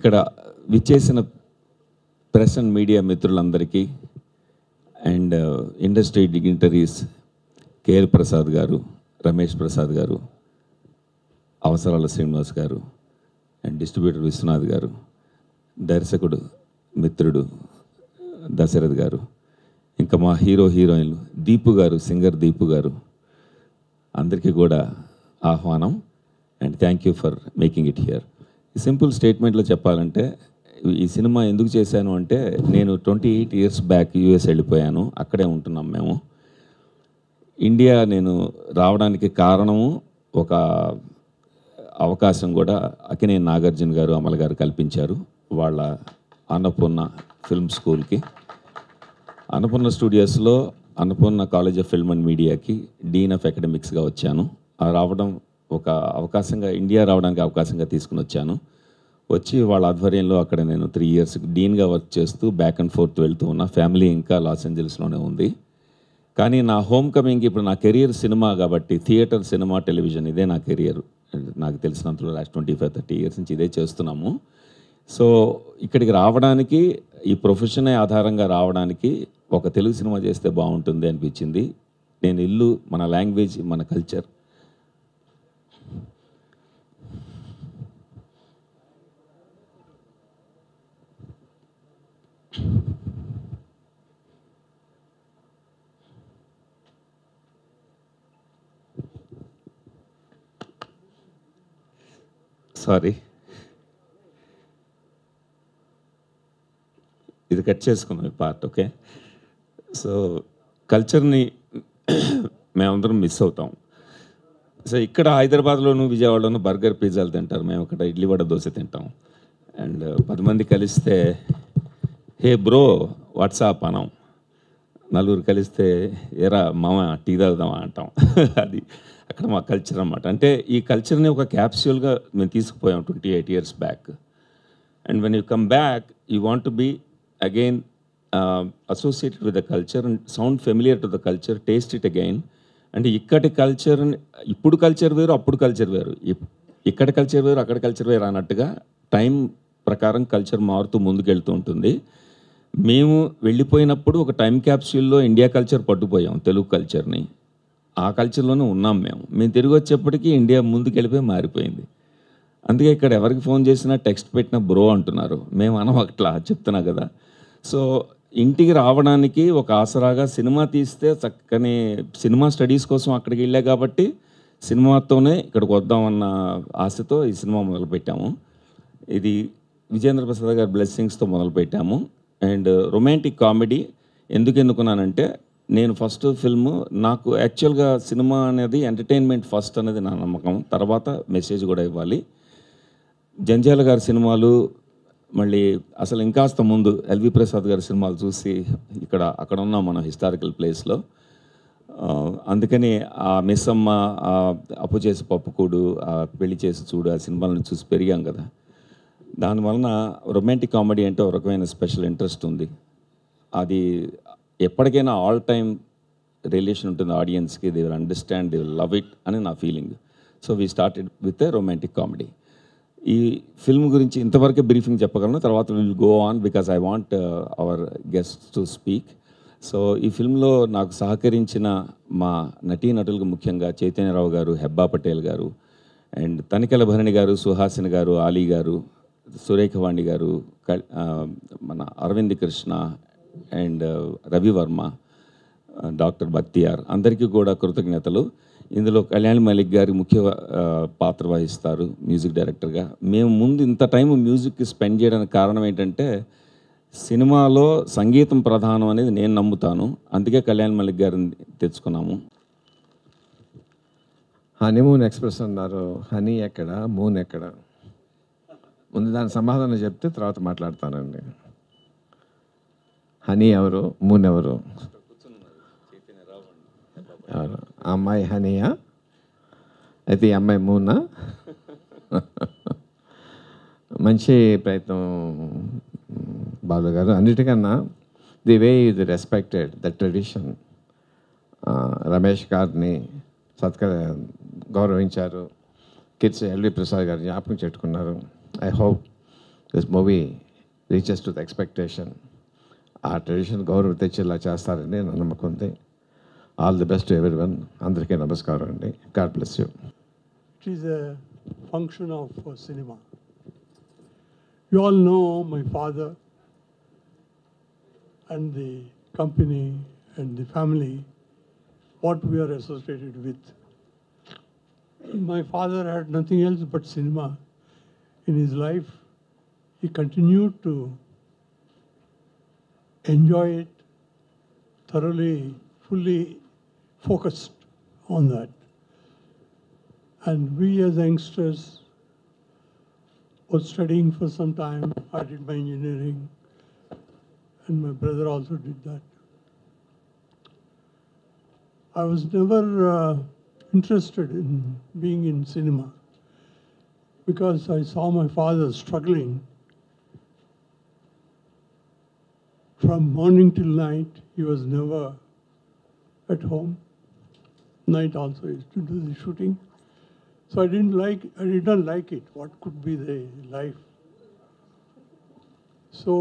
ఇక్కడ విచ్చేసిన press and media మిత్రులందరికీ and industry dignitaries KL Prasad గారు, రమేష్ ప్రసాద్ గారు, అవసరాల శ్రీనివాస్ గారు అండ్ డిస్ట్రిబ్యూటర్ విశ్వనాథ్ గారు, దర్శకుడు మిత్రుడు దశరథ్ గారు, ఇంకా మా హీరోయిన్లు దీపు గారు, సింగర్ దీపు గారు, అందరికీ కూడా ఆహ్వానం and thank you for making it here. ఈ సింపుల్ స్టేట్మెంట్లో చెప్పాలంటే ఈ సినిమా ఎందుకు చేశాను అంటే, నేను 28 years బ్యాక్ యూఎస్ వెళ్ళిపోయాను, అక్కడే ఉంటున్నాం మేము. ఇండియా నేను రావడానికి కారణము ఒక అవకాశం కూడా అక్కినేని నాగార్జున గారు, అమల్ గారు కల్పించారు వాళ్ళ అన్నపూర్ణ ఫిల్మ్ స్కూల్కి. అన్నపూర్ణ స్టూడియోస్లో Annapurna college of film and మీడియాకి డీన్ ఆఫ్ అకాడమిక్స్గా వచ్చాను. ఆ రావడం ఒక అవకాశంగా, ఇండియా రావడానికి అవకాశంగా తీసుకుని వచ్చాను. వచ్చి వాళ్ళ ఆధ్వర్యంలో అక్కడ నేను 3 years డీన్గా వర్క్ చేస్తూ బ్యాక్ అండ్ ఫోర్త్ వెళ్తూ ఉన్నా. ఫ్యామిలీ ఇంకా లాస్ ఏంజల్స్లోనే ఉంది. కానీ నా హోమ్ కమింగ్ ఇప్పుడు నా కెరియర్ సినిమా కాబట్టి, థియేటర్, సినిమా, టెలివిజన్ ఇదే నా కెరియర్. నాకు తెలిసినంతలో లాస్ట్ 25-30 years నుంచి ఇదే చేస్తున్నాము. సో ఇక్కడికి రావడానికి, ఈ ప్రొఫెషనే ఆధారంగా రావడానికి ఒక తెలుగు సినిమా చేస్తే బాగుంటుంది అనిపించింది. నేను ఇల్లు, మన లాంగ్వేజ్, మన కల్చర్, సారీ ఇది కట్ చేసుకున్నాం ఈ పార్ట్. ఓకే, సో కల్చర్ని మేమందరం మిస్ అవుతాం. సో ఇక్కడ హైదరాబాద్లోను, విజయవాడలోను బర్గర్, పిజ్జాలు తింటారు, మేము ఇక్కడ ఇడ్లీ వడ దోశ తింటాం. అండ్ 10 మంది కలిస్తే హే బ్రో వాట్సాప్ అనం, నలుగురు కలిస్తే ఎరా మామ టీ తాగుదామా అంటాం. అది అక్కడ మా కల్చర్ అన్నమాట. అంటే ఈ కల్చర్ని ఒక క్యాప్స్యూల్గా మేము తీసుకుపోయాం 28 years back. And when you come back you want to be again associated with the culture and sound familiar to the culture, taste it again. అంటే ఇక్కడి కల్చర్, ఇప్పుడు కల్చర్ వేరు, అప్పుడు కల్చర్ వేరు, ఇక్కడ కల్చర్ వేరు, అక్కడ కల్చర్ వేరు అన్నట్టుగా టైం ప్రకారం కల్చర్ మారుతూ ముందుకెళ్తూ ఉంటుంది. మేము వెళ్ళిపోయినప్పుడు ఒక టైం క్యాప్స్యూల్లో ఇండియా కల్చర్ పట్టుపోయాం, తెలుగు కల్చర్ని. ఆ కల్చర్లోనే ఉన్నాం మేము తిరిగి వచ్చేప్పటికీ ఇండియా ముందుకెళ్ళిపోయి మారిపోయింది. అందుకే ఇక్కడ ఎవరికి ఫోన్ చేసినా, టెక్స్ట్ పెట్టినా బ్రో అంటున్నారు. మేము అనం అట్లా చెప్తున్నా కదా. సో ఇంటికి రావడానికి ఒక ఆసరాగా సినిమా తీస్తే చక్కని సినిమా స్టడీస్ కోసం అక్కడికి వెళ్ళా కాబట్టి సినిమాతోనే ఇక్కడికి వద్దామన్న ఆశతో ఈ సినిమా మొదలుపెట్టాము. ఇది విజేంద్ర ప్రసాద్ గారి బ్లెస్సింగ్స్తో మొదలుపెట్టాము. అండ్ రొమాంటిక్ కామెడీ ఎందుకు ఎన్నుకున్నానంటే, నేను ఫస్ట్ ఫిల్మ్, నాకు యాక్చువల్గా సినిమా అనేది ఎంటర్టైన్మెంట్ ఫస్ట్ అనేది నా నమ్మకం, తర్వాత మెసేజ్ కూడా ఇవ్వాలి. జంజాల గారి సినిమాలు, మళ్ళీ అసలు ఇంకాస్త ముందు ఎల్వి ప్రసాద్ గారి సినిమాలు చూసి అక్కడ ఉన్నాం మనం హిస్టారికల్ ప్లేస్లో. అందుకని ఆ మిస్సమ్మ, అప్పు చేసి పప్పుకూడు, పెళ్లి చేసి చూడు, ఆ సినిమాలను చూసి పెరిగాం కదా. దానివలన రొమాంటిక్ కామెడీ అంటే ఒక రకమైన స్పెషల్ ఇంట్రెస్ట్ ఉంది. అది ఎప్పటికైనా ఆల్ టైమ్ రిలేషన్ ఉంటుంది ఆడియన్స్కి. They will understand, they will love it అని నా feeling. So we started with a romantic comedy. ఈ ఫిల్మ్ గురించి ఇంతవరకే బ్రీఫింగ్ చెప్పగలను, తర్వాత will go on because I want hour guests to speak. So ఈ ఫిల్మ్లో నాకు సహకరించిన మా నటీనటులకు ముఖ్యంగా చైతన్యరావు గారు, హెబ్బా పటేల్ గారు, అండ్ తనికెల భరణి గారు, సుహాసిని గారు, ఆలీ గారు, సురేఖవాణి గారు, మన అరవింద్ కృష్ణ అండ్ రవివర్మ, డాక్టర్ బక్తియార్, అందరికీ కూడా కృతజ్ఞతలు. ఇందులో కళ్యాణ్ మలిక్ గారి ముఖ్య పాత్ర వహిస్తారు మ్యూజిక్ డైరెక్టర్గా. మేము ముందు ఇంత టైం మ్యూజిక్కి స్పెండ్ చేయడానికి కారణం ఏంటంటే, సినిమాలో సంగీతం ప్రధానం అనేది నేను నమ్ముతాను. అందుకే కళ్యాణ్ మలిక్ గారిని తెచ్చుకున్నాము. హనీమూన్ ఎక్స్ప్రెస్ అన్నారు, హనీ ఎక్కడ, మూన్ ఎక్కడ? ముందు దాని సమాధానం చెప్తే తర్వాత మాట్లాడతానండి. హనీ ఎవరు, మూన్ ఎవరు? ఎవరు? ఆ అమ్మాయి హనీయా? అయితే ఈ అమ్మాయి మూనా? మంచి ప్రయత్నం బాలు గారు. అన్నిటికన్నా ది వే ఇది రెస్పెక్టెడ్ ద ట్రెడిషన్. రమేష్ గారిని గౌరవించారు. కిడ్స్ ఎల్వి ప్రసాద్ గారిని జ్ఞాపకం చెట్టుకున్నారు. I hope this movie reaches to the expectation. ఆ ట్రెడిషన్ గౌరవ తెచ్చేలా చేస్తారని నా నమ్మకం ఉంది. All the best everyone. అందరికీ నమస్కారం అండి. God bless you. It is a function of cinema. You all know my father and the company and the family, what we are associated with. My father had nothing else but cinema in his life. He continued to enjoy it thoroughly, fully focused on that. And we as youngsters were studying for some time. I did my engineering, and my brother also did that. I was never interested in being in cinema because I saw my father struggling from morning till night. He was never at home. Night also he used to do the shooting. So I did not like it. What could be the life? So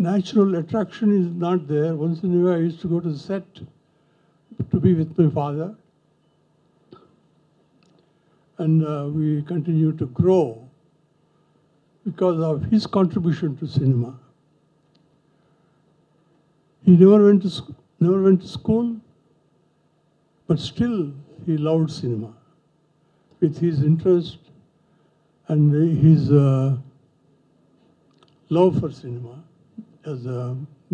natural attraction is not there. Once in a while I used to go to the set to be with my father. And we continue to grow because of his contribution to cinema. He never went to school, but still he loved cinema. With his interest and his love for cinema has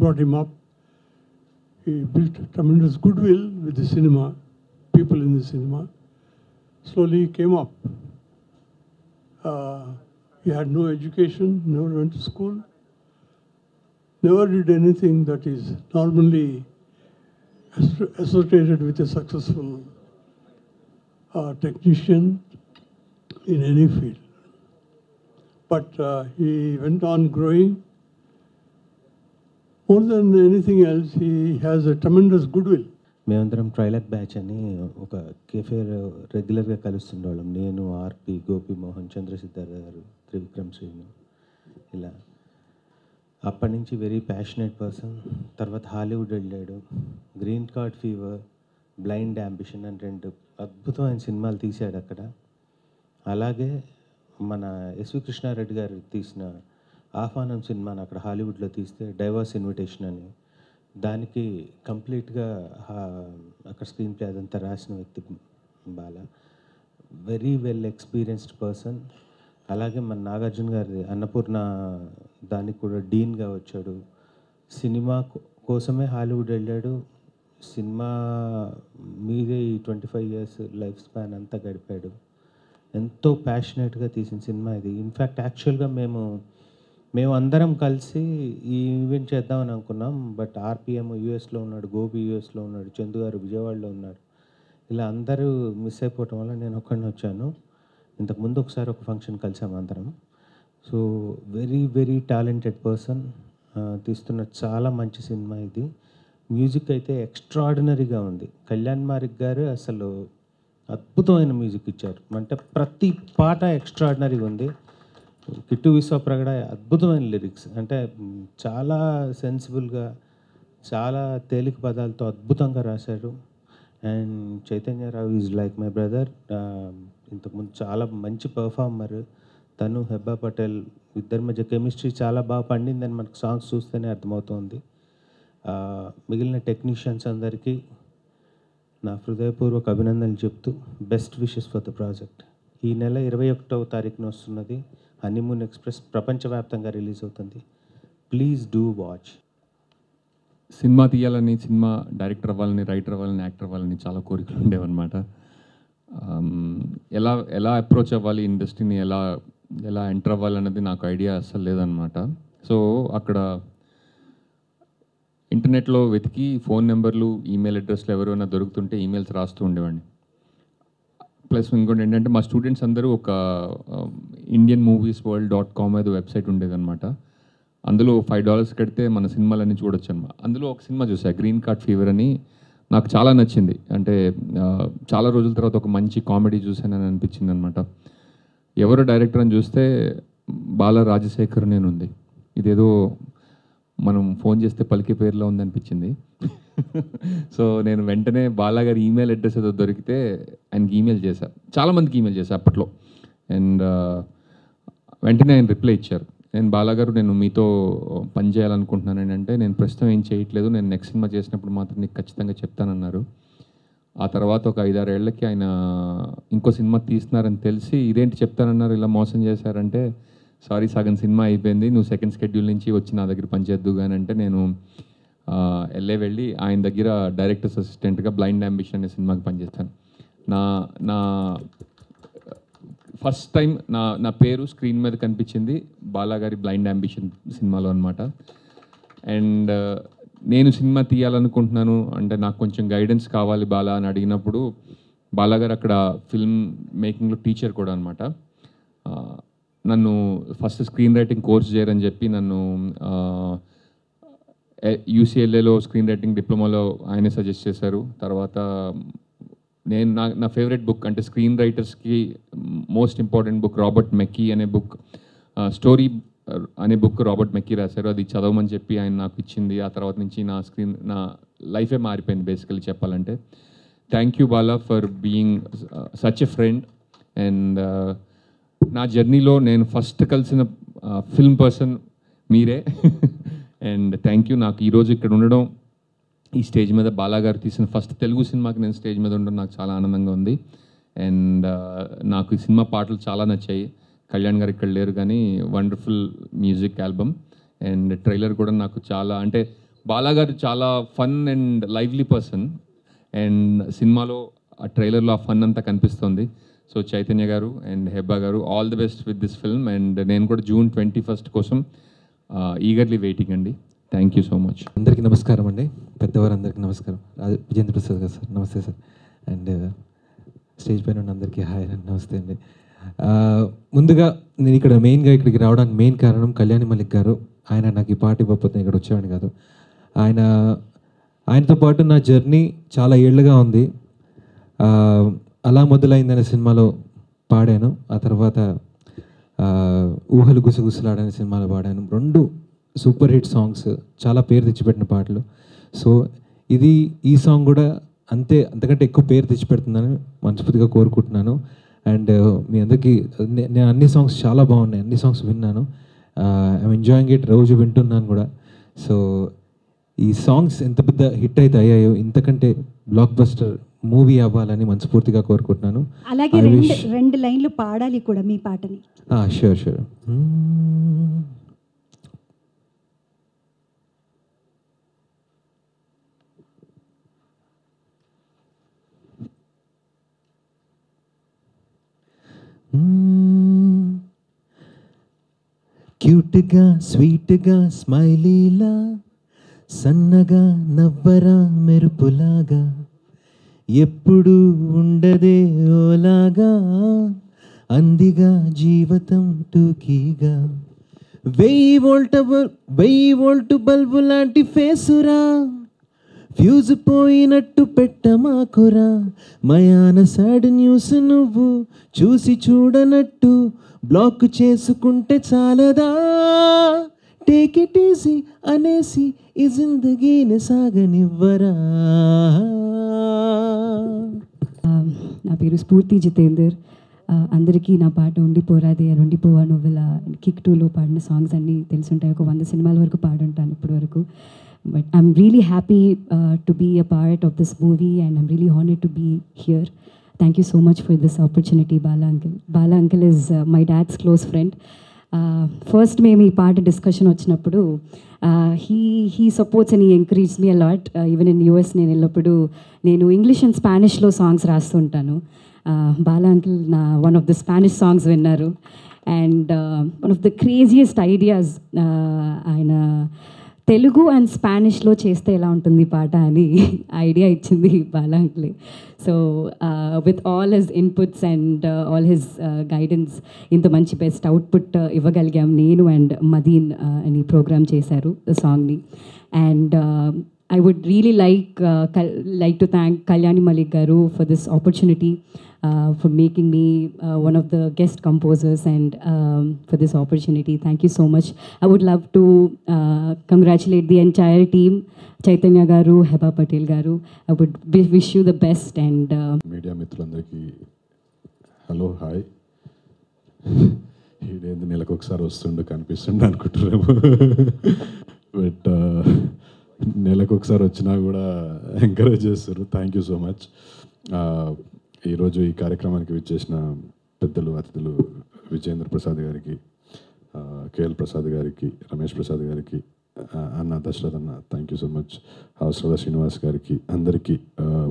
brought him up. He built tremendous goodwill with the cinema, people in the cinema. Slowly he came up. He had no education, never went to school, never did anything that is normally associated with a successful technician in any field. But he went on growing. More than anything else, he has a tremendous goodwill. మేమందరం ట్రైలక్ batch అని ఒక కేఫేర్ రెగ్యులర్గా కలుస్తుండేవాళ్ళం. నేను, ఆర్పి, గోపి మోహన్, చంద్రసిద్ధార్థ గారు, త్రివిక్రమ్ శ్రీను, ఇలా. అప్పటి నుంచి very passionate person. తర్వాత హాలీవుడ్ వెళ్ళాడు. Green card fever, blind ambition అని 2 అద్భుతమైన సినిమాలు తీశాడు అక్కడ. అలాగే మన ఎస్వి కృష్ణారెడ్డి గారు తీసిన ఆహ్వానం సినిమాని అక్కడ హాలీవుడ్లో తీస్తే డైవర్స్ ఇన్విటేషన్ అని, దానికి కంప్లీట్గా అక్కడ స్క్రీన్ ప్లే అదంతా రాసిన వ్యక్తి Bala. Very well experienced person. అలాగే మన నాగార్జున గారి అన్నపూర్ణ దానికి కూడా డీన్గా వచ్చాడు. సినిమా కోసమే హాలీవుడ్ వెళ్ళాడు. సినిమా మీదే ఈ 25 years లైఫ్ స్పాన్ అంతా గడిపాడు. ఎంతో ప్యాషనేట్గా తీసిన సినిమా ఇది. ఇన్ఫ్యాక్ట్ యాక్చువల్గా మేము అందరం కలిసి ఈ ఈవెంట్ చేద్దామని అనుకున్నాం. బట్ ఆర్పిఎం యూఎస్లో ఉన్నాడు, గోపి యూఎస్లో ఉన్నాడు, చందు గారు విజయవాడలో ఉన్నారు. ఇలా అందరూ మిస్ అయిపోవటం వల్ల నేను ఒక్కడిని వచ్చాను. ఇంతకుముందు ఒకసారి ఒక ఫంక్షన్ కలిసాము అందరం. So very very talented person. తీస్తున్న చాలా మంచి సినిమా ఇది. మ్యూజిక్ అయితే ఎక్స్ట్రాడినరీగా ఉంది. కళ్యాణ్ మారిక్ గారు అసలు అద్భుతమైన మ్యూజిక్ ఇచ్చారు. అంటే ప్రతి పాట ఎక్స్ట్రాడినరీగా ఉంది. కిట్టు విశ్వప్రగడ అద్భుతమైన లిరిక్స్, అంటే చాలా సెన్సిబుల్గా, చాలా తేలిక పదాలతో అద్భుతంగా రాశారు. And Chaitanya Rao is like my brother. ఇంతకుముందు చాలా మంచి పర్ఫార్మర్. తను, హెబ్బా పటేల్ ఇద్దరి మధ్య కెమిస్ట్రీ చాలా బాగా పండిందని మనకు సాంగ్స్ చూస్తేనే అర్థమవుతుంది. మిగిలిన టెక్నీషియన్స్ అందరికీ నా హృదయపూర్వక అభినందనలు చెప్తూ best wishes for the project. ఈ నెల 21వ తారీఖున వస్తున్నది హనీమూన్ ఎక్స్ప్రెస్. ప్రపంచవ్యాప్తంగా రిలీజ్ అవుతుంది. Please do watch. సినిమా తీయాలని, సినిమా డైరెక్టర్ అవ్వాలని, రైటర్ అవ్వాలని, యాక్టర్ అవ్వాలని చాలా కోరికలు ఉండేవన్నమాట. ఎలా అప్రోచ్ అవ్వాలి, ఇండస్ట్రీని ఎలా ఎంటర్ అవ్వాలన్నది నాకు ఐడియా అస్సలు లేదనమాట. సో అక్కడ ఇంటర్నెట్లో వెతికి ఫోన్ నెంబర్లు, ఈమెయిల్ అడ్రస్లు ఎవరైనా దొరుకుతుంటే ఈమెయిల్స్ రాస్తూ ఉండేవాడిని. ప్లస్ ఇంకోటి ఏంటంటే మా స్టూడెంట్స్ అందరూ ఒక indianmoviesworld.com ఏదో వెబ్సైట్ ఉండేదన్నమాట. అందులో $5 కడితే మన సినిమాలన్నీ చూడొచ్చు అనమాట. అందులో ఒక సినిమా చూసా, గ్రీన్ కార్డ్ ఫీవర్ అని. నాకు చాలా నచ్చింది. అంటే చాలా రోజుల తర్వాత ఒక మంచి కామెడీ చూసానని అనిపించింది అనమాట. ఎవరు డైరెక్టర్ అని చూస్తే బాల రాజశేఖర్ నేను ఉంది. ఇదేదో మనం ఫోన్ చేస్తే పలికే పేరులో ఉందనిపించింది. సో నేను వెంటనే బాలా గారి ఈమెయిల్ అడ్రస్ ఏదో దొరికితే ఆయనకి ఈమెయిల్ చేశాను, చాలామందికి ఈమెయిల్ చేశాను అప్పట్లో. అండ్ వెంటనే ఆయన రిప్లై ఇచ్చారు, నేను బాలా గారు నేను మీతో పని చేయాలనుకుంటున్నాను అంటే, నేను ప్రస్తుతం ఏం చేయట్లేదు, నేను నెక్స్ట్ సినిమా చేసినప్పుడు మాత్రం నీకు ఖచ్చితంగా చెప్తానన్నారు. ఆ తర్వాత ఒక 5-6 ఏళ్ళకి ఆయన ఇంకో సినిమా తీస్తున్నారని తెలిసి, ఇదేంటి చెప్తానన్నారు ఇలా మోసం చేశారంటే, సారీ సగం సినిమా అయిపోయింది, నువ్వు సెకండ్ షెడ్యూల్ నుంచి వచ్చి నా దగ్గర పనిచేద్దు కానీ అంటే, నేను వెళ్ళి ఆయన దగ్గర డైరెక్టర్స్ అసిస్టెంట్గా బ్లైండ్ అంబిషన్ అనే సినిమాకి పనిచేస్తాను. నా ఫస్ట్ టైం నా పేరు స్క్రీన్ మీద కనిపించింది బాలాగారి బ్లైండ్ అంబిషన్ సినిమాలో అనమాట. అండ్ నేను సినిమా తీయాలనుకుంటున్నాను అంటే నాకు కొంచెం గైడెన్స్ కావాలి బాలా అని అడిగినప్పుడు, బాలాగారు అక్కడ ఫిల్మ్ మేకింగ్లో టీచర్ కూడా అనమాట. నన్ను ఫస్ట్ స్క్రీన్ రైటింగ్ కోర్స్ చేయరని చెప్పి నన్ను యూసీఎల్ఏలో స్క్రీన్ రైటింగ్ డిప్లొమాలో ఆయనే సజెస్ట్ చేశారు. తర్వాత నేను నా ఫేవరెట్ బుక్ అంటే స్క్రీన్ రైటర్స్కి most important book Robert McKee అనే బుక్, స్టోరీ అనే బుక్ రాబర్ట్ మెక్కీ రాశారు, అది చదవమని చెప్పి ఆయన నాకు ఇచ్చింది. ఆ తర్వాత నుంచి నా లైఫే మారిపోయింది బేసికలీ చెప్పాలంటే. Thank you Bala for being such a friend. And నా జర్నీలో నేను ఫస్ట్ కలిసిన ఫిల్మ్ పర్సన్ మీరే. అండ్ థ్యాంక్ యూ, నాకు ఈరోజు ఇక్కడ ఉండడం, ఈ స్టేజ్ మీద బాలాగారు తీసిన ఫస్ట్ తెలుగు సినిమాకి నేను స్టేజ్ మీద ఉండడం నాకు చాలా ఆనందంగా ఉంది. అండ్ నాకు ఈ సినిమా పాటలు చాలా నచ్చాయి. కళ్యాణ్ గారు ఇక్కడ లేరు కానీ wonderful music album. And trailer కూడా నాకు చాలా, అంటే బాలాగారు చాలా fun and lively person, and సినిమాలో ఆ ట్రైలర్లో ఆ ఫన్ అంతా కనిపిస్తుంది. సో చైతన్య గారు అండ్ హెబ్బా గారు, all the best with this film. And నేను కూడా June 21 కోసం ఈగర్లీ వెయిటింగ్ అండి. Thank you so much. అందరికీ నమస్కారం అండి, పెద్దవారందరికీ నమస్కారం. విజేంద్ర ప్రసాద్ గారు సార్ నమస్తే సార్. అండ్ స్టేజ్ పైన ఉన్న అందరికీ హాయ్ అండి, నమస్తే అండి. ముందుగా నేను ఇక్కడ మెయిన్గా ఇక్కడికి రావడానికి మెయిన్ కారణం కళ్యాణి మలిక్ గారు. ఆయన నాకు ఈ పాట ఇవ్వకపోతే ఇక్కడ వచ్చేవాడిని కాదు. ఆయనతో పాటు నా జర్నీ చాలా ఏళ్ళుగా ఉంది. అలా మొదలైందనే సినిమాలో పాడాను, ఆ తర్వాత ఊహలు గుసగుసలాడనే సినిమాలో పాడాను. 2 సూపర్ హిట్ సాంగ్స్, చాలా పేరు తెచ్చిపెట్టిన పాటలు. సో ఈ సాంగ్ కూడా అంతకంటే ఎక్కువ పేరు తెచ్చిపెడుతుందని మనస్ఫూర్తిగా కోరుకుంటున్నాను. అండ్ మీ అందరికీ నేను అన్ని సాంగ్స్ చాలా బాగున్నాయి, అన్ని సాంగ్స్ విన్నాను, ఐఎమ్ ఎంజాయింగ్ ఇట్, రోజు వింటున్నాను కూడా. సో ఈ సాంగ్స్ ఎంత పెద్ద హిట్ అయితే అయ్యాయో, ఇంతకంటే బ్లాక్ బస్టర్ మూవీ అవ్వాలని మనస్ఫూర్తిగా కోరుకుంటున్నాను. అలాగే 2 లైన్లు పాడాలి కూడా మీ పాటని. షూర్. క్యూట్గా స్వీట్గా స్మైలీలా, సన్నగా నవ్వరా మెరుపులాగా, ఎప్పుడు ఉండదే ఓలాగా, అందిగా జీవితం టూకీగా, 1000 వోల్ట్ బల్బు లాంటి ఫేసురా, ఫ్యూజ్ పోయినట్టు పెట్టమాకురా, మయాన సాడ్ న్యూస్ నువ్వు చూసి చూడనట్టు బ్లాక్ చేసుకుంటే చాలదా, టేక్ ఇట్ ఈజీ అనేసి ఈ జిందగీని సాగనివ్వరా. నా పేరు స్ఫూర్తి జితేందర్. అందరికీ నా పాట ఉండిపోరాదే ఉండిపోవా నువ్వులా కిక్ 2లో పాడిన సాంగ్స్ అన్నీ తెలుసుంటాయి. ఒక 100 సినిమాల వరకు పాడుంటాను ఇప్పటి వరకు. But I'm really happy to be a part of this movie and I'm really honoured to be here. Thank you so much for this opportunity, Bala uncle. Bala uncle is my dad's close friend. First మేము ఈ పాట discussion వచ్చినప్పుడు he supports and he encourages me a lot. Even in US నేను వెళ్ళినప్పుడు నేను English and స్పానిష్లో songs రాస్తుంటాను. Bala uncle నా one of the Spanish songs విన్నారు. And one of the craziest ideas, ఆయన తెలుగు అండ్ స్పానిష్లో చేస్తే ఎలా ఉంటుంది పాట అని ఐడియా ఇచ్చింది బాలా అంకులే. So with all his inputs and all his guidance ఇంత మంచి బెస్ట్ అవుట్పుట్ ఇవ్వగలిగాం నేను అండ్ మదీన్ అని ప్రోగ్రామ్ చేశారు సాంగ్ని. And I would really like to thank Kalyani Malik Garu for this opportunity. for making me one of the guest composers and for this opportunity. Thank you so much. I would love to congratulate the entire team, Chaitanya Garu, Heba Patel Garu. I would wish you the best and media మిత్రులందరికీ hello hi. ఈడేంది నెలకు ఒకసారి వస్తుండే కనిపిస్తుండే అనుకుంటున్నాము, but నెలకు ఒకసారి వచ్చినా కూడా encourage చేస్తారు. Thank you so much. ఈరోజు ఈ కార్యక్రమానికి విచ్చేసిన పెద్దలు, అతిథులు విజయేంద్ర ప్రసాద్ గారికి, కేఎల్ ప్రసాద్ గారికి, రమేష్ ప్రసాద్ గారికి, అన్న దశరథ్ అన్న, థ్యాంక్ యూ సో మచ్. అవసరాల శ్రీనివాస్ గారికి, అందరికీ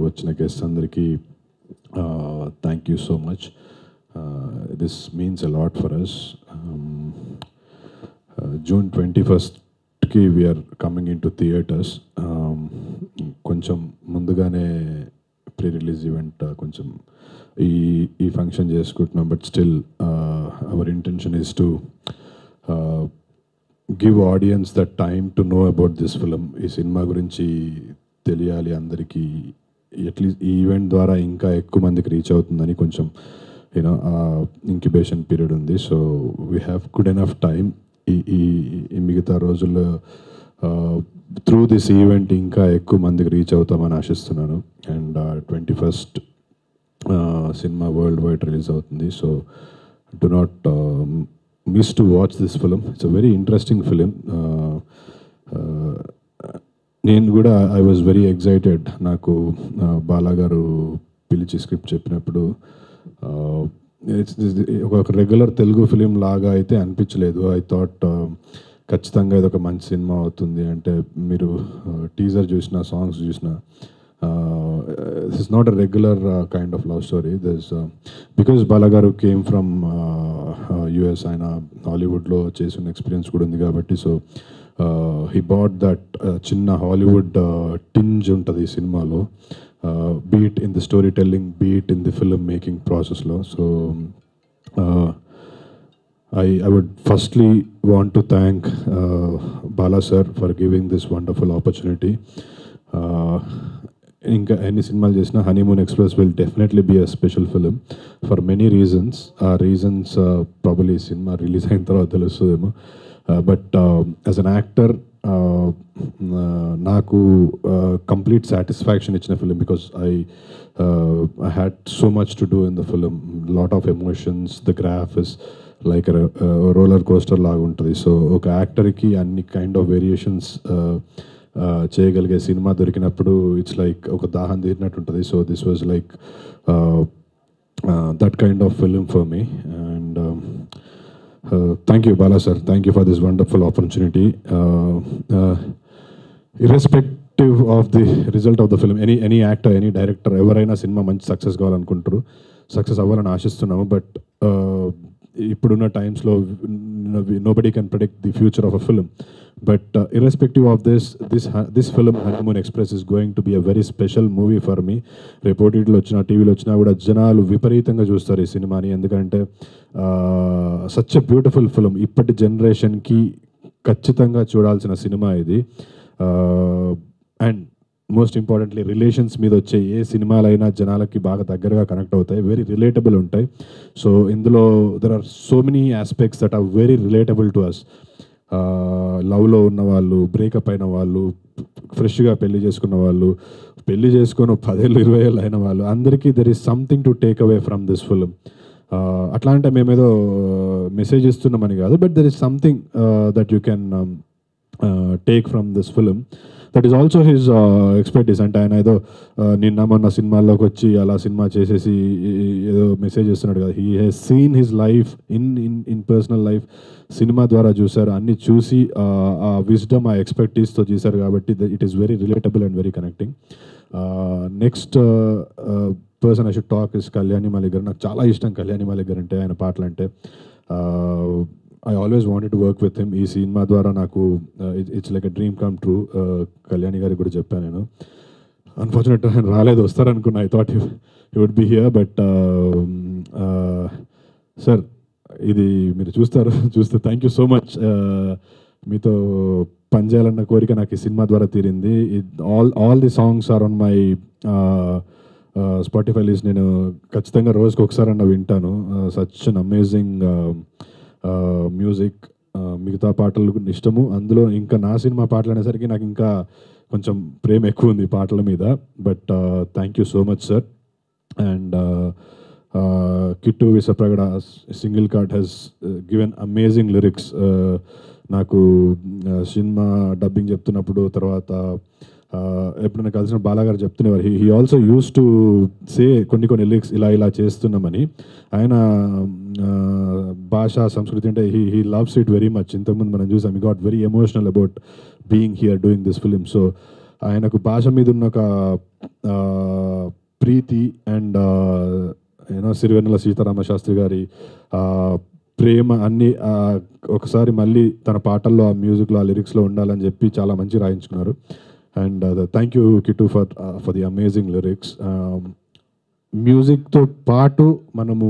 వచ్చిన గెస్ట్ అందరికీ thank you so much. This means a lot for us. June 21st we are coming into theaters. కొంచెం ముందుగానే ప్రీ రిలీజ్ ఈవెంట్ కొంచెం ఈ ఫంక్షన్ చేసుకుంటున్నాం, but still our intention is to give audience the time to know about this film. ఈ cinema గురించి తెలియాలి అందరికీ, at least ఈ ఈవెంట్ ద్వారా ఇంకా ఎక్కువ మందికి రీచ్ అవుతుందని కొంచెం యూనో ఇంక్యుబేషన్ పీరియడ్ ఉంది. So we have good enough time. ఈ మిగతా రోజుల్లో త్రూ దిస్ ఈవెంట్ ఇంకా ఎక్కువ మందికి రీచ్ అవుతామని ఆశిస్తున్నాను. అండ్ 21st సినిమా వరల్డ్ వైడ్ రిలీజ్ అవుతుంది. So do not miss to watch this film. It's a very interesting film. నేను కూడా ఐ వాజ్ వెరీ ఎక్సైటెడ్. నాకు బాలా గారు పిలిచి స్క్రిప్ట్ చెప్పినప్పుడు ఒక రెగ్యులర్ తెలుగు ఫిలిం లాగా అయితే అనిపించలేదు. ఐ థాట్ ఖచ్చితంగా ఇది ఒక మంచి సినిమా అవుతుంది. అంటే మీరు టీజర్ చూసిన, సాంగ్స్ చూసిన, this is not a regular kind of love story. This because బాలగారు కేమ్ ఫ్రమ్ యుఎస్, ఆయన హాలీవుడ్లో చేసిన ఎక్స్పీరియన్స్ కూడా ఉంది కాబట్టి, సో హీ బాట్ దట్ చిన్న హాలీవుడ్ టింజ్ ఉంటుంది ఈ సినిమాలో, beat in the story telling, beat in the film making ప్రాసెస్లో. So I would firstly want to thank Bala sir for giving this wonderful opportunity. ఇంకా ఎన్ని సినిమాలు చేసినా Honeymoon Express will definitely be a special film for many reasons. ఆ reasons probably cinema release అయిన తర్వాత తెలుస్తుందేమో. But as an actor నాకు complete satisfaction ఇచ్చిన film, because I had so much to do in the film. Lot of emotions, the graph is like roller coaster లాగా ఉంటుంది. So ఒక యాక్టర్కి అన్ని కైండ్ ఆఫ్ వేరియేషన్స్ చేయగలిగే సినిమా దొరికినప్పుడు it's like ఒక దాహం తీరినట్టు ఉంటుంది. So this was like that kind of film for me. And thank you Bala sir, thank you for this wonderful opportunity. Irrespective of the result of the film, any actor, any director, ఎవరైనా cinema మంచి success కావాలనుకుంటారు, success అవ్వాలని ఆశిస్తున్నాము. But ఇప్పుడున్న టైమ్స్లో nobody can predict the future of a film. But irrespective of this film Honeymoon Express is going to be a very special movie for me. రేపు ఓటీటీలో వచ్చినా, టీవీలో వచ్చినా కూడా జనాలు విపరీతంగా చూస్తారు ఈ సినిమాని, ఎందుకంటే సచ్ ఎ బ్యూటిఫుల్ ఫిలిం. ఇప్పటి జనరేషన్కి ఖచ్చితంగా చూడాల్సిన సినిమా ఇది. అండ్ మోస్ట్ ఇంపార్టెంట్లీ రిలేషన్స్ మీద వచ్చే ఏ సినిమాలైనా జనాలకి బాగా దగ్గరగా కనెక్ట్ అవుతాయి, వెరీ రిలేటబుల్ ఉంటాయి. సో ఇందులో there are so many aspects that are very relatable to us. లవ్లో ఉన్న వాళ్ళు, బ్రేకప్ అయిన వాళ్ళు, ఫ్రెష్గా పెళ్లి చేసుకున్న వాళ్ళు, పెళ్లి చేసుకొని 10 ఏళ్ళు 20 ఏళ్ళు అయిన వాళ్ళు, అందరికీ there is something to take away from this film. అట్లా అంటే మేమేదో మెసేజ్ ఇస్తున్నామని కాదు, but there is something that you can take from this film. That is also his expertise. అంటే ఆయన ఏదో నిన్న మొన్న సినిమాల్లోకి వచ్చి అలా సినిమా చేసేసి ఏదో మెసేజ్ ఇస్తున్నాడు కదా. He has seen his life in personal life, cinema ద్వారా చూశారు, అన్ని చూసి ఆ విజ్డమ్, ఆ ఎక్స్పర్టీస్తో చేశారు కాబట్టి it is very relatable and very connecting. Next person I should talk is Kalyani Malik గారు. నాకు చాలా ఇష్టం కళ్యాణి మాలిక్ గారు అంటే, ఆయన పాటలు అంటే. I always wanted to work with him. ఈ సినిమా ద్వారా నాకు it's like a dream come true. Kalyani గారికి కూడా చెప్పాను నేను. అన్ఫార్చునేట్ ఆయన రాలేదు, వస్తారనుకున్నా. I thought he would be here. But sir, ఇది మీరు చూస్తే థ్యాంక్ యూ సో మచ్. మీతో పనిచేయాలన్న కోరిక నాకు ఈ సినిమా ద్వారా తీరింది. All the songs are on my Spotify list నేను ఖచ్చితంగా రోజుకి ఒకసారన్నా వింటాను. Such an amazing music. మిగతా పాటలు ఇష్టము, అందులో ఇంకా నా సినిమా పాటలు అనేసరికి నాకు ఇంకా కొంచెం ప్రేమ ఎక్కువ ఉంది పాటల మీద. But thank you so much sir. And Kittu Vissapragada single card has given amazing lyrics. నాకు సినిమా డబ్బింగ్ చెప్తున్నప్పుడు, తర్వాత ఎప్పుడైనా కలిసిన బాలాగారు చెప్తున్నవారు, he also use to say కొన్ని లిరిక్స్ ఇలా చేస్తున్నామని. ఆయన భాష సంస్కృతి అంటే he loves it very much. ఇంతకుముందు మనం చూసాం, he got very emotional about being here doing this film. So ఆయనకు భాష మీద ఉన్న ఒక ప్రీతి అండ్ సిరివెన్నెల సీతారామ శాస్త్రి గారి ప్రేమ అన్నీ ఒకసారి మళ్ళీ తన పాటల్లో, ఆ మ్యూజిక్లో, ఆ లిరిక్స్లో ఉండాలని చెప్పి చాలా మంచి రాయించుకున్నారు. And thank you Kittu for the amazing lyrics. మ్యూజిక్తో పాటు మనము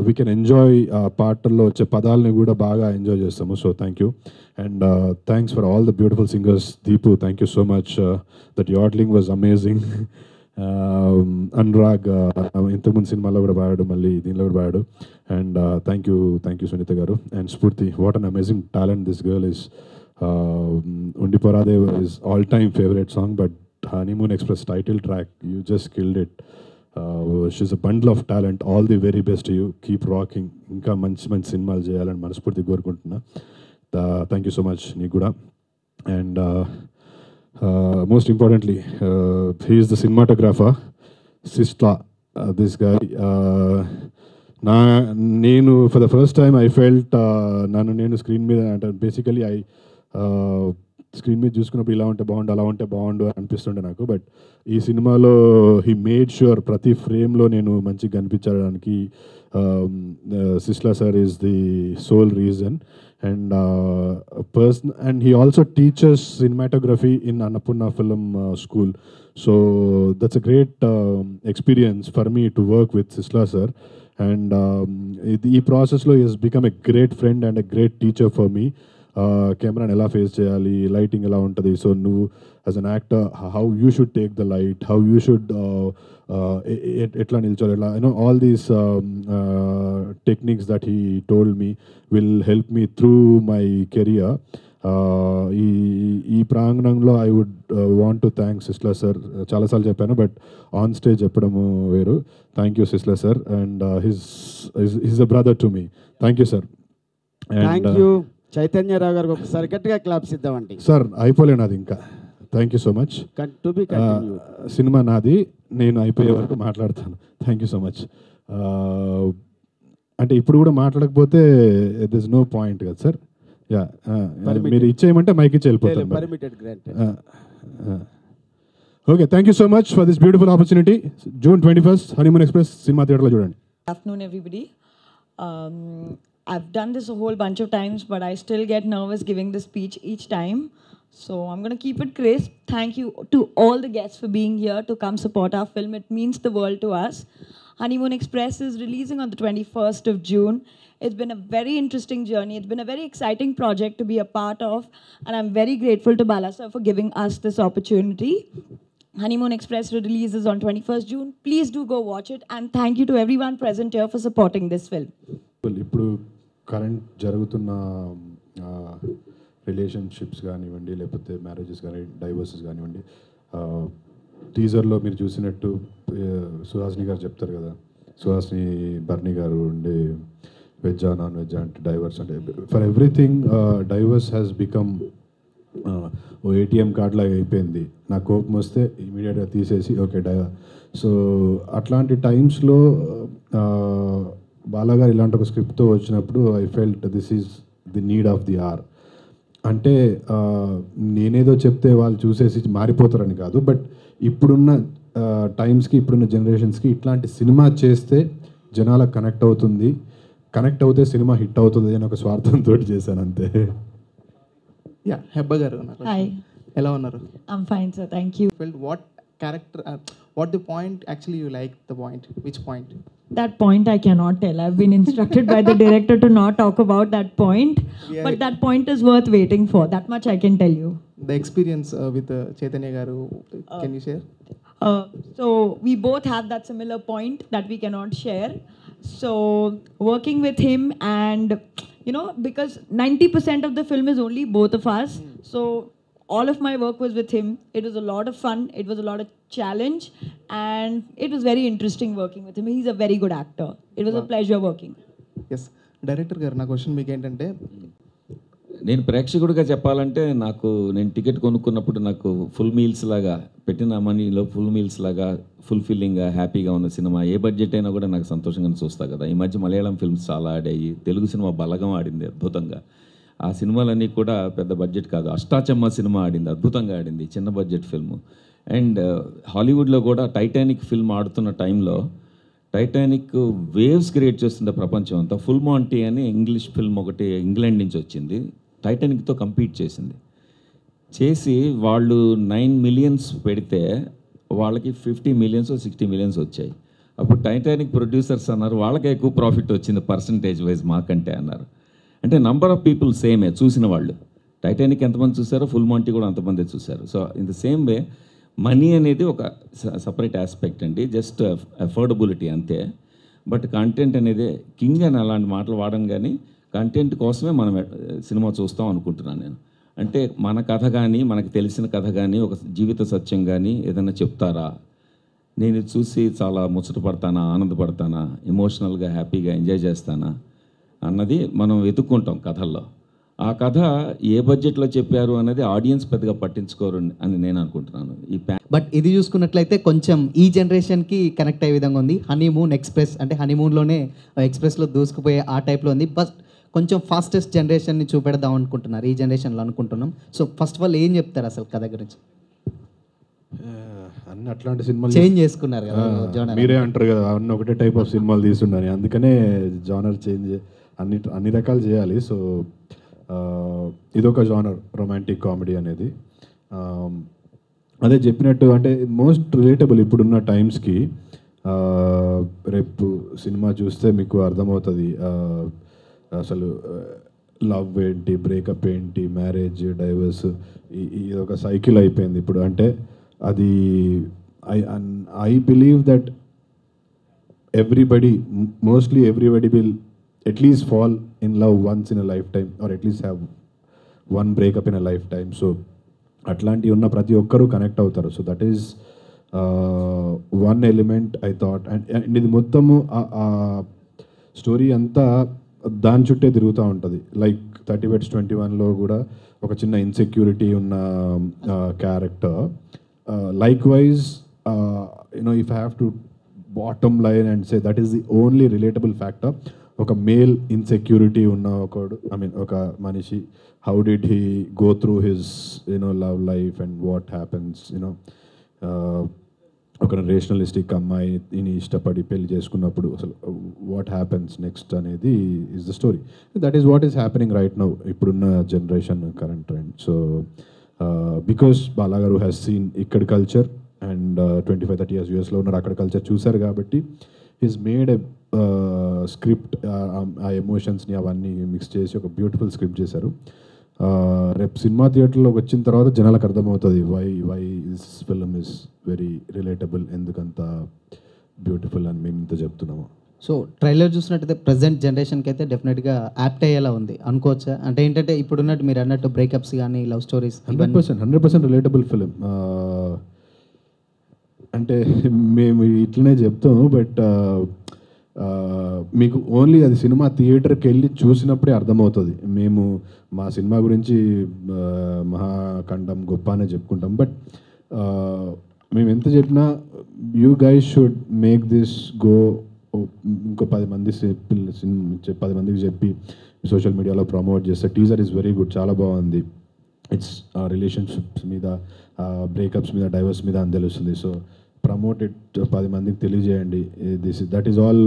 వీ కెన్ ఎంజాయ్ పాటల్లో వచ్చే పదాలని కూడా బాగా ఎంజాయ్ చేస్తాము. So thank you. And thanks for all the beautiful singers. Deepu, thank you so much. That yodelling was amazing. Anurag ఇంతకుముందు సినిమాలో కూడా పాడాడు, మళ్ళీ దీనిలో కూడా పాడాడు. అండ్ థ్యాంక్ యూ సునీత గారు. అండ్ స్ఫూర్తి, what an amazing talent this girl is. Undiporade is all-time favorite song, but Honeymoon Express title track, you just killed it. She's a bundle of talent. All the very best to you. Keep rocking. Inka manchi cinemalu cheyalani manaspurti కోరుకుంటున్నా. Thank you so much Niguda. And most importantly, he is the cinematographer, Sistla. This guy, నేను for the first time I felt నేను screen మీద అంటే basically screen మీద చూసుకున్నప్పుడు ఇలా ఉంటే బాగుండు, అలా ఉంటే బాగుండు అనిపిస్తుండే నాకు. బట్ ఈ సినిమాలో హీ మేడ్ ష్యూర్ ప్రతి ఫ్రేమ్లో నేను మంచిగా కనిపించడానికి Sisla sir is the sole reason. And and he also teachers cinematography in Annapurna film school. So that's a great experience for me to work with Sisla sir. And ఈ ప్రాసెస్లో is become a great friend and a great teacher for me. కెమెరాని ఎలా face చేయాలి, lighting ఎలా ఉంటుంది, so నువ్వు as an actor how you should take the light, how you should ఎట్లా నిల్చోవాలి, ఎట్లా all these techniques that he told me will help me through my career. ఈ ప్రాంగణంలో I would want to thank Sisla sir. చాలాసార్లు చెప్పాను, but on stage చెప్పడము వేరు. Thank you Sisla sir. And his a brother to me. Thank you sir. Thank you. Chaitanya Rao గారికి ఒకసారి గట్టిగా claps ఇద్దామండి. సార్ అయిపోలేను అది ఇంకా. Thank you so much. Cinema నాది, నేను అయిపోయే వరకు మాట్లాడతాను. Thank you so much. అంటే ఇప్పుడు కూడా మాట్లాడకపోతే దిస్ నో పాయింట్ కదా సార్. యా, మీరు ఇచ్చేయమంటే మైక్ ఇచ్చి వెళ్ళిపోతాను. Okay, thank you so much for this beautiful opportunity. June 21st honeymoon express cinema థియేటర్లో చూడండి. Good afternoon everybody. I've done this a whole bunch of times, but I still get nervous giving the speech each time. So I'm going to keep it crisp. Thank you to all the guests for being here to come support our film. It means the world to us. Honeymoon Express is releasing on the 21st of June. It's been a very interesting journey. It's been a very exciting project to be a part of. And I'm very grateful to Bala sir for giving us this opportunity. Honeymoon Express releases on 21st June. Please do go watch it. And thank you to everyone present here for supporting this film. ఇప్పుడు current జరుగుతున్న relationships కానివ్వండి, లేకపోతే marriages కానీ, divorces కానివ్వండి, టీజర్లో మీరు చూసినట్టు సుహాసిని గారు చెప్తారు కదా, సుహాసిని బర్నీ గారు ఉండి వెజ్జా నాన్ వెజ్జా అంటే డైవర్స్ అంటే for everything divorce has become oh ATM card లాగా అయిపోయింది. నా కోపం వస్తే ఇమీడియట్గా తీసేసి ఓకే సో అట్లాంటి టైమ్స్లో బాలాగారు ఇలాంటి ఒక స్క్రిప్ట్తో వచ్చినప్పుడు I felt this is the need of the hour. అంటే నేనేదో చెప్తే వాళ్ళు చూసేసి మారిపోతారని కాదు, బట్ ఇప్పుడున్న టైమ్స్కి, ఇప్పుడున్న జనరేషన్స్కి ఇట్లాంటి సినిమా చేస్తే జనాలకు కనెక్ట్ అవుతుంది, కనెక్ట్ అవుతే సినిమా హిట్ అవుతుంది అని ఒక స్వార్థంతో చేశాను అంతే. యా, హెబ్బ గారు Hi. ఎలా ఉన్నారు? I'm fine sir, thank you. What character, what the point actually you like the point? Which point? That point I cannot tell. I've been instructed by the director to not talk about that point. Yeah. But that point is worth waiting for. That much I can tell you. The experience with Chaitanya garu, can you share? So we both have that similar point that we cannot share. So working with him, and you know, because 90% of the film is only both of us, so all of my work was with him. It was a lot of fun, it was a lot of challenge, and it was very interesting working with him. He's a very good actor. It was a pleasure working. Yes director గారు, నా question మీకు ఏంటంటే, నేను ప్రేక్షకుడిగా చెప్పాలంటే నేను ticket కొనుక్కున్నప్పుడు నాకు full meals లాగా పెట్టిన మనీలో ఫుల్ మీల్స్ లాగా ఫుల్ఫిల్లింగ్గా హ్యాపీగా ఉన్న సినిమా ఏ బడ్జెట్ అయినా కూడా నాకు సంతోషంగా చూస్తా కదా. ఈ మధ్య మలయాళం ఫిల్మ్స్ చాలా ఆడాయి, తెలుగు సినిమా బలగం ఆడింది అద్భుతంగా. ఆ సినిమాలన్నీ కూడా పెద్ద బడ్జెట్ కాదు. అష్టాచమ్మ సినిమా ఆడింది, అద్భుతంగా ఆడింది, చిన్న బడ్జెట్ ఫిల్మ్. అండ్ హాలీవుడ్లో కూడా టైటానిక్ ఫిల్మ్ ఆడుతున్న టైంలో టైటానిక్ వేవ్స్ క్రియేట్ చేస్తుండే ప్రపంచం అంతా. ఫుల్ మాంటీ అని ఇంగ్లీష్ ఫిల్మ్ ఒకటి ఇంగ్లాండ్ నుంచి వచ్చింది, టైటానిక్తో కంపీట్ చేసి వాళ్ళు 9 మిలియన్స్ పెడితే వాళ్ళకి 50 మిలియన్స్ 60 మిలియన్స్ వచ్చాయి. అప్పుడు టైటానిక్ ప్రొడ్యూసర్స్ అన్నారు వాళ్ళకే ఎక్కువ ప్రాఫిట్ వచ్చింది పర్సంటేజ్ వైజ్ మాకంటే అన్నారు. అంటే నంబర్ ఆఫ్ పీపుల్ సేమే చూసిన వాళ్ళు. టైటానిక్ ఎంతమంది చూసారో ఫుల్ మాంటీ కూడా అంతమంది చూశారు. So in the same way money అనేది ఒక సపరేట్ ఆస్పెక్ట్ అండి, జస్ట్ అఫోర్డబిలిటీ అంతే. బట్ కంటెంట్ అనేది కింగ్ అని అలాంటి మాటలు వాడడం, కానీ కంటెంట్ కోసమే మనం సినిమా చూస్తాం అనుకుంటున్నాను నేను. అంటే మన కథ కానీ మనకు తెలిసిన కథ కానీ ఒక జీవిత సత్యం కానీ ఏదైనా చెప్తారా, నేను ఇది చూసి చాలా ముచ్చటపడతానా, ఆనందపడతానా, ఎమోషనల్గా హ్యాపీగా ఎంజాయ్ చేస్తానా అన్నది మనం వెతుక్కుంటాం కథల్లో. ఆ కథ ఏ బడ్జెట్లో చెప్పారు అనేది ఆడియన్స్ పెద్దగా పట్టించుకోరు అని నేను అనుకుంటున్నాను. బట్ ఇది చూసుకున్నట్లయితే కొంచెం ఈ జనరేషన్కి కనెక్ట్ అయ్యే విధంగా ఉంది. హనీమూన్ ఎక్స్ప్రెస్ అంటే హనీమూన్లోనే ఎక్స్ప్రెస్లో దూసుకుపోయే ఆ టైప్లో ఉంది. బట్ కొంచెం ఫాస్టెస్ట్ జనరేషన్ని చూపెడదాం అనుకుంటున్నారు ఈ జనరేషన్లో అనుకుంటున్నాం. సో ఫస్ట్ ఆఫ్ ఆల్ ఏం చెప్తారు అసలు కథ గురించి? అన్ని అట్లాంటి సినిమాలు చేంజ్ చేసుకున్నారు కదా జోనర్. మీరే అంటారు కదా అన్ని ఒకటే టైప్ ఆఫ్ సినిమాలు తీస్తుండని, అందుకనే జానర్ చేంజ్ అన్ని రకాలు చేయాలి. సో ఇదొక జానర్ రొమాంటిక్ కామెడీ అనేది. అదే చెప్పినట్టు అంటే మోస్ట్ రిలేటబుల్ ఇప్పుడున్న టైమ్స్కి. రేపు సినిమా చూస్తే మీకు అర్థమవుతుంది అసలు లవ్ ఏంటి, బ్రేకప్ ఏంటి, మ్యారేజ్, డైవర్స్, ఇది ఒక సైకిల్ అయిపోయింది ఇప్పుడు. అంటే అది I believe that mostly everybody will at least fall in love once in a lifetime or at least have one breakup in a lifetime. So అట్లాంటివి ఉన్న ప్రతి ఒక్కరూ కనెక్ట్ అవుతారు. So that is one element I thought. And ఇది మొత్తము story అంతా దాని చుట్టే తిరుగుతూ ఉంటుంది. లైక్ 30 Bets 21లో కూడా ఒక చిన్న ఇన్సెక్యూరిటీ ఉన్న character. Likewise you know if I have to bottom line and say that is the only relatable factor. ఒక మేల్ ఇన్సెక్యూరిటీ ఉన్న ఒక మనిషి, how did he go through his love life and what happens, ఒక rationalistic అమ్మాయిని ఇష్టపడి పెళ్లి చేసుకున్నప్పుడు అసలు వాట్ హ్యాపెన్స్ నెక్స్ట్ అనేది is the story. That is what is happening right now ఇప్పుడున్న generation current trend. So because బాలాగారు హ్యాస్ సీన్ ఇక్కడ కల్చర్ అండ్ 25-30 years యూఎస్లో ఉన్నారు, అక్కడ కల్చర్ చూశారు కాబట్టి ఈజ్ మేడ్ ఎ స్క్రిప్ట్. ఆ ఎమోషన్స్ని అవన్నీ మిక్స్ చేసి ఒక బ్యూటిఫుల్ స్క్రిప్ట్ చేశారు. రేపు సినిమా థియేటర్లోకి వచ్చిన తర్వాత జనాలకు అర్థమవుతుంది why this film is very relatable, ఎందుకంత బ్యూటిఫుల్ అని మేము ఇంత చెప్తున్నాము. సో ట్రైలర్ చూసినట్టయితే ప్రజెంట్ జనరేషన్కి అయితే డెఫినెట్గా యాప్ట్ అయ్యేలా ఉంది అనుకోవచ్చా? అంటే ఏంటంటే ఇప్పుడున్నట్టు మీరు అన్నట్టు బ్రేకప్స్ కానీ లవ్ స్టోరీస్ 100% రిలేటబుల్ ఫిలిం. అంటే మేము ఇట్లనే చెప్తాము, బట్ మీకు ఓన్లీ అది సినిమా థియేటర్కి వెళ్ళి చూసినప్పుడే అర్థమవుతుంది. మేము మా సినిమా గురించి మహాఖండం గొప్ప అనే చెప్పుకుంటాం, బట్ మేము ఎంత చెప్పినా you guys should make this go. ఇంకో 10 మందికి చెప్పి సోషల్ మీడియాలో ప్రమోట్ చేస్తే టీజర్ ఈజ్ వెరీ గుడ్, చాలా బాగుంది. ఇట్స్ రిలేషన్షిప్స్ మీద, బ్రేకప్స్ మీద, డైవర్స్ మీద అని తెలుస్తుంది. సో ప్రమోట్ ఇట్, 10 మందికి తెలియజేయండి. That is all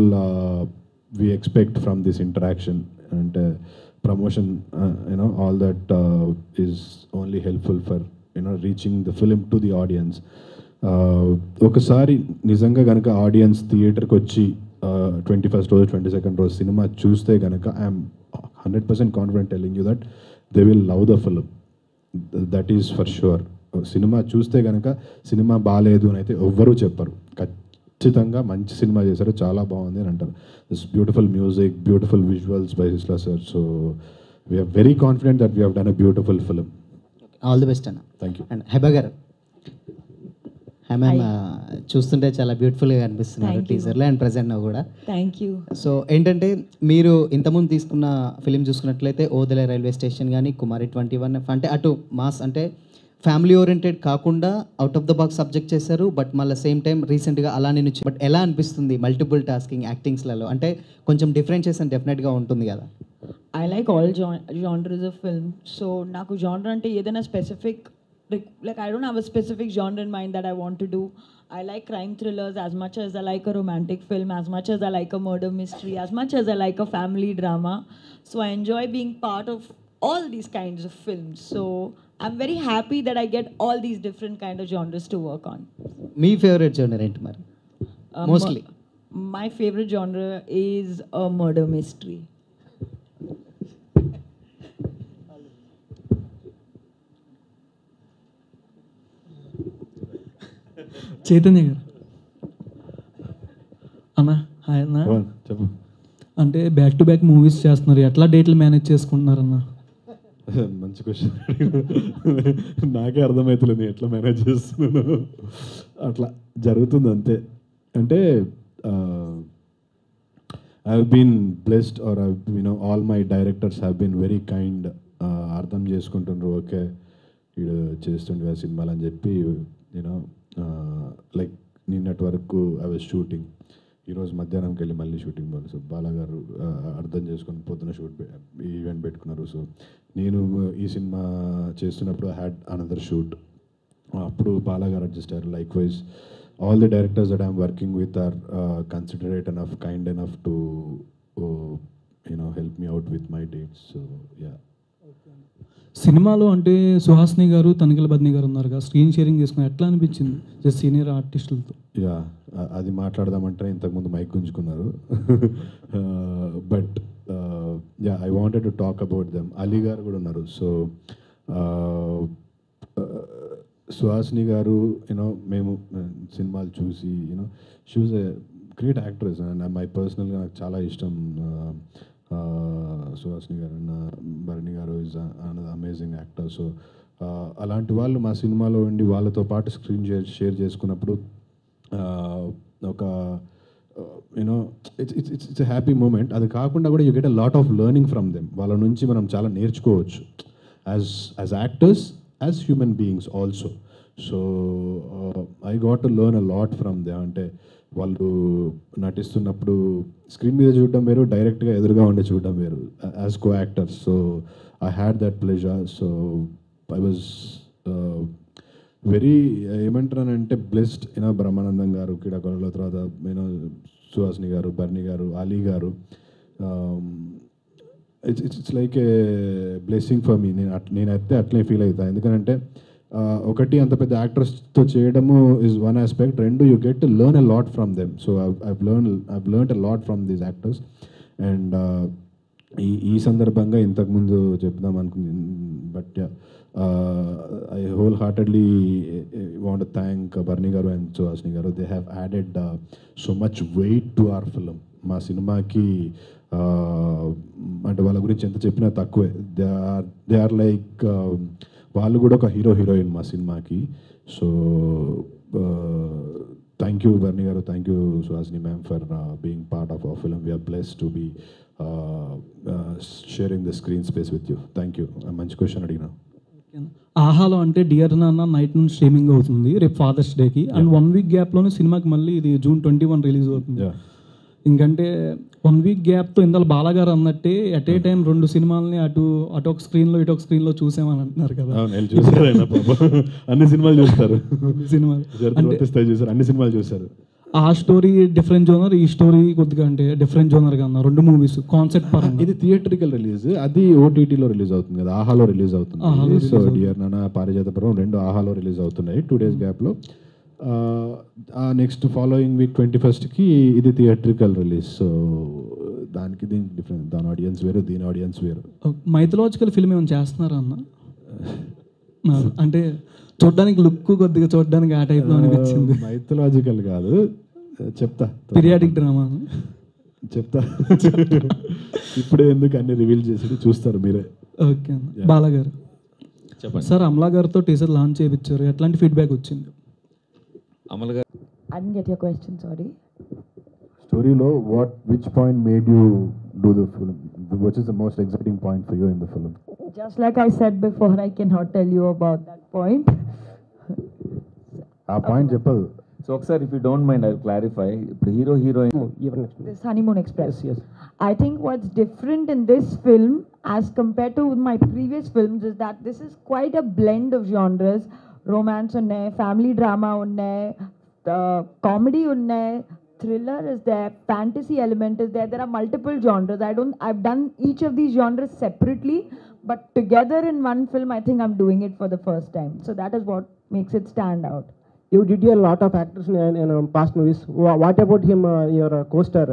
we expect from this interaction. అంటే promotion all that is only helpful for reaching the film to the audience. ఒకసారి నిజంగా కనుక ఆడియన్స్ థియేటర్కి వచ్చి 21st రోజు 22nd రోజు సినిమా చూస్తే కనుక I'm 100% confident telling you that they will love the film. That is for sure. Cinema చూస్తే కనుక సినిమా బాగాలేదు అని అయితే ఎవ్వరూ చెప్పరు. ఖచ్చితంగా మంచి సినిమా చేశారు, చాలా బాగుంది అని అంటారు. This beautiful music, beautiful visuals by Sisla sir. So we are very confident that we have done a beautiful film. All the best అన్న. Thank you. అండ్ హెబా గారు, మ్యామ్ చూస్తుంటే చాలా బ్యూటిఫుల్గా కనిపిస్తున్నారు టీజర్లో అండ్ ప్రజెంట్ కూడా. Thank you. సో ఏంటంటే మీరు ఇంతకుముందు తీసుకున్న ఫిలిం చూసుకున్నట్లయితే ఓదెల రైల్వే స్టేషన్ కానీ కుమారి 21 అంటే అటు మాస్ అంటే ఫ్యామిలీ ఓరియంటెడ్ కాకుండా out of the box subject చేశారు. బట్ మళ్ళీ సేమ్ టైం రీసెంట్గా అలా నేను బట్ ఎలా అనిపిస్తుంది మల్టిపుల్ టాస్కింగ్ యాక్టింగ్స్లలో? అంటే కొంచెం డిఫరెన్షియేషన్ డెఫినెట్గా ఉంటుంది కదా. I like all genres of film. So నాకు genre అంటే ఏదైనా specific, like I don't have a specific genre in mind that I want to do. I like crime thrillers as much as I like a romantic film, as much as I like a murder mystery, as much as I like a family drama. So I enjoy being part of all these kinds of films. So I'm very happy that I get all these different kind of genres to work on. Me favourite genre ఏంటి మరి? Mostly My favorite genre is a murder mystery. Chaitanya గారు అన్న, hi అన్న. చెప్పు. అంటే back to back movies చేస్తున్నారు, ఎట్లా డేట్లు మేనేజ్ చేసుకుంటున్నారన్న? మంచి క్వశ్చన్. నాకే అర్థమవుతుంది నేను ఎట్లా మేనేజ్ చేస్తున్నాను. అట్లా జరుగుతుంది అంతే. అంటే I have been blessed or all my directors have been very kind. అర్థం చేసుకుంటుండ్రు, ఓకే వీడు చేస్తుండే ఆ సినిమాలు అని చెప్పి లైక్ నిన్నటి వరకు ఐ వాజ్ షూటింగ్, ఈరోజు మధ్యాహ్నంకి వెళ్ళి మళ్ళీ షూటింగ్ పోవాలి. సో బాలాగారు అర్థం చేసుకొని పొద్దున ఈవెంట్ పెట్టుకున్నారు. సో నేను ఈ సినిమా చేస్తున్నప్పుడు హ్యాడ్ అనదర్ షూట్, అప్పుడు బాలాగారు అడ్జస్ట్ అయ్యారు. Likewise all the directors that I'm working with are considerate enough, kind enough to help me out with my dates. So yeah. సినిమాలో అంటే సుహాసిని గారు, తనిఖీల బద్ని గారు ఉన్నారు కదా, స్క్రీన్ షేరింగ్ చేసుకుని ఎట్లా అనిపించింది జస్ట్ సీనియర్ ఆర్టిస్టులతో? యా, అది మాట్లాడదామంటే ఇంతకుముందు మైక్ గుంజుకున్నారు. But yeah, I wanted to talk about them. Ali గారు కూడా ఉన్నారు. సో సుహాసిని గారు మేము సినిమాలు చూసి she was a great actress and my పర్సనల్గా నాకు చాలా ఇష్టం. సుహాసిని గారు అన్న, భరణి గారు is another amazing actor. So అలాంటి వాళ్ళు మా సినిమాలో ఉండి వాళ్ళతో పాటు స్క్రీన్ షేర్ చేసుకున్నప్పుడు ఒక ఇట్స్ ఎ హ్యాపీ మూమెంట్. అది కాకుండా కూడా you get a lot of learning from them. వాళ్ళ నుంచి మనం చాలా నేర్చుకోవచ్చు as actors, as human beings also. So I got to learn a lot from them. అంటే వాళ్ళు నటిస్తున్నప్పుడు స్క్రీన్ మీద చూడడం వేరు, డైరెక్ట్గా ఎదురుగా ఉండి చూడడం వేరు as co actors. So I had that pleasure. So I was very ఏమంటారంటే బ్లెస్డ్. బ్రహ్మానందం గారు, క్రీడాకారుల తర్వాత సుహాసిని గారు, బర్ని గారు, అలీ గారు. It's like a blessing for me. నేనైతే అట్లే ఫీల్ అవుతాను. ఎందుకంటే ఒకటి అంత పెద్ద యాక్టర్స్తో చేయడము ఈజ్ వన్ ఆస్పెక్ట్, రెండు you get to learn a lot from them. So I've learned a lot from these actors. And ఈ సందర్భంగా ఇంతకుముందు చెప్దాం అనుకుంది, but I wholeheartedly want to thank Barni Garu and Suhasini Garu. They have added so much weight to our film. మా సినిమాకి అంటే వాళ్ళ గురించి ఎంత చెప్పినా తక్కువే. దే ఆర్ లైక్ వాళ్ళు కూడా ఒక హీరోయిన్ మా సినిమాకి. సో థ్యాంక్ యూ బర్ని గారు, thank you Suhasini ma'am for being part of our film. We're blessed to be sharing the screen space with you. Thank you. మంచి క్వశ్చన్ అడిగినా. ఆహాలో అంటే డియర్ నాన్న నైట్ నుంచి స్ట్రీమింగ్ అవుతుంది రేపు ఫాదర్స్ డేకి, అండ్ 1 వీక్ గ్యాప్లోనే సినిమాకి మళ్ళీ ఇది June 21 రిలీజ్ అవుతుంది. ఇంకంటే 1 వీక్ గ్యాప్తో ఇందాక బాలాగారు అన్నట్టే ఎట్ ఏ టైం 2 సినిమాలని అటు ఒక స్క్రీన్లో ఇటు ఒక స్క్రీన్లో చూసామని అంటున్నారు కదా. అన్ని సినిమాలు చూస్తారు, సినిమాలు అన్ని సినిమాలు చూస్తారు. ఆ స్టోరీ డిఫరెంట్ జోనర్, ఈ స్టోరీ కొద్దిగా అంటే డిఫరెంట్ జోనర్గా ఉన్నారు 2 మూవీస్ కాన్సెప్ట్ పరంగా. ఇది థియేట్రికల్ రిలీజ్, అది ఓటీటీలో రిలీజ్ అవుతుంది కదా, ఆహాలో రిలీజ్ అవుతుంది. సో డియర్ నాన్న, పారిజాతపురం 2 ఆహాలో రిలీజ్ అవుతున్నాయి 2 days గ్యాప్లో. నెక్స్ట్ ఫాలోయింగ్ వీక్ 21st ఇది థియేట్రికల్ రిలీజ్. సో దానికి దీనికి డిఫరెంట్, దాని ఆడియన్స్ వేరు, దీని ఆడియన్స్ వేరు. మైథలాజికల్ ఫిల్మ్ ఏమైనా చేస్తున్నారా అన్న? అంటే చూడడానికి లుక్ కొద్దిగా చూడడానికి ఆ టైప్లో అనిపించింది. మైథలాజికల్ కాదు, చెప్తా పీరియాడిక్ డ్రామా చెప్తా. ఇప్పుడే ఎందుకు అన్ని రివీల్ చేసి చూస్తారు మీరే. ఓకే అన్న. బాలగారు చెప్పండి సార్. అమలా గారితో టీజర్ లాంచ్ చేయించారు, ఎట్లాంటి ఫీడ్బ్యాక్ వచ్చింది? అమల్ గారు, I didn't get your question, sorry. స్టోరీలో which point made you do the film? Which is the most exciting point for you in the film? Just like I said before, I cannot tell you about that point. ఆ point చెప్పదు. So ఒకసారి if you don't mind I clarify. ఇప్పుడు heroine This Honeymoon Express. Yes. I think what's different in this film as compared to my previous films is that this is quite a blend of genres. Romance unne, family drama unne, comedy unne, thriller is there, fantasy element is there. There are multiple genres. I've done each of these genres separately, but together in one film, I think I'm doing it for the first time. So that is what makes it stand out. You did a lot of actors in past movies. What about him, your co-star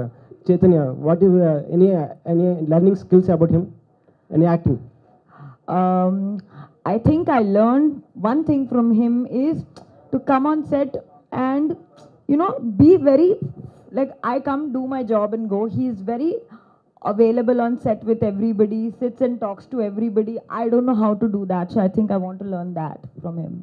Chaitanya? What is any learning skills about him? Any acting? I think I learned one thing from him is to come on set and, you know, be very, like, I come do my job and go. He is very available on set with everybody, sits and talks to everybody. I don't know how to do that, so I think I want to learn that from him.